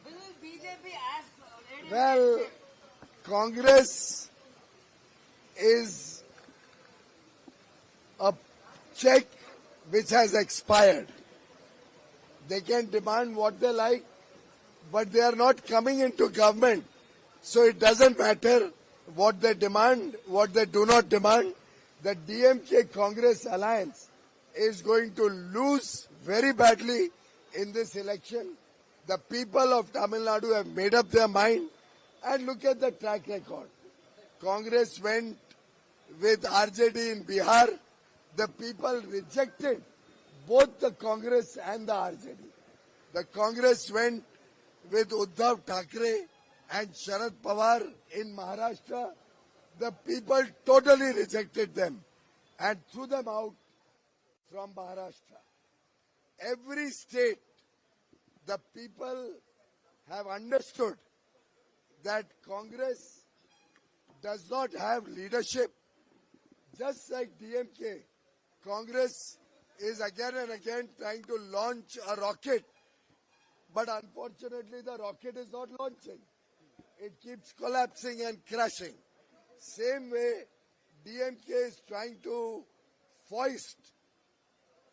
Will BJP ask ADMK? Well, Congress is a check which has expired. They can demand what they like, but they are not coming into government. So it doesn't matter what they demand, what they do not demand. The DMK Congress alliance is going to lose very badly in this election. The people of Tamil Nadu have made up their mind, and look at the track record. Congress went with RJD in Bihar. The people rejected both the Congress and the RJD. The Congress went with Uddhav Thackeray and Sharad Pawar in Maharashtra. The people totally rejected them and threw them out from Maharashtra. Every state, the people have understood that Congress does not have leadership. Just like DMK, Congress is again and again trying to launch a rocket, but unfortunately the rocket is not launching. It keeps collapsing and crashing. Same way, DMK is trying to foist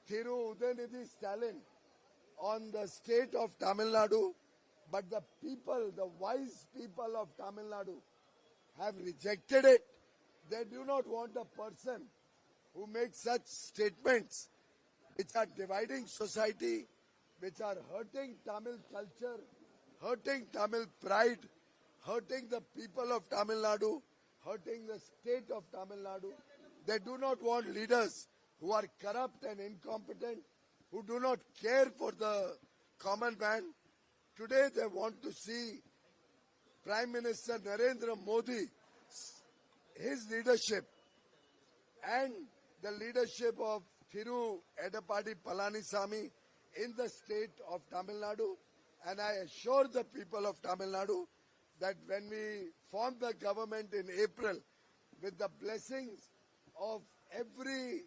Thiru Udayanidhi Stalin on the state of Tamil Nadu, but the people, the wise people of Tamil Nadu have rejected it. They do not want a person who makes such statements which are dividing society, which are hurting Tamil culture, hurting Tamil pride, hurting the people of Tamil Nadu, hurting the state of Tamil Nadu. They do not want leaders who are corrupt and incompetent, who do not care for the common man. Today they want to see Prime Minister Narendra Modi, his leadership and the leadership of Thiru Edappadi Palanisamy in the state of Tamil Nadu. And I assure the people of Tamil Nadu that when we form the government in April, with the blessings of every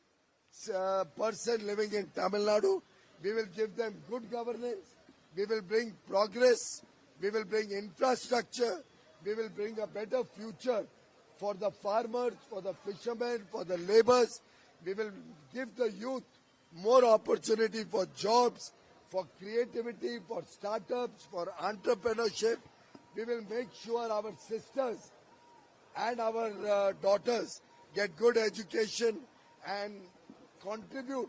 person living in Tamil Nadu, we will give them good governance, we will bring progress, we will bring infrastructure, we will bring a better future for the farmers, for the fishermen, for the laborers. We will give the youth more opportunity for jobs, for creativity, for startups, for entrepreneurship. We will make sure our sisters and our daughters get good education and contribute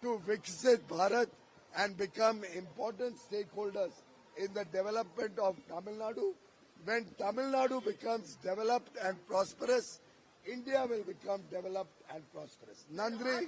to Viksit Bharat and become important stakeholders in the development of Tamil Nadu. When Tamil Nadu becomes developed and prosperous, India will become developed and prosperous. Nandri.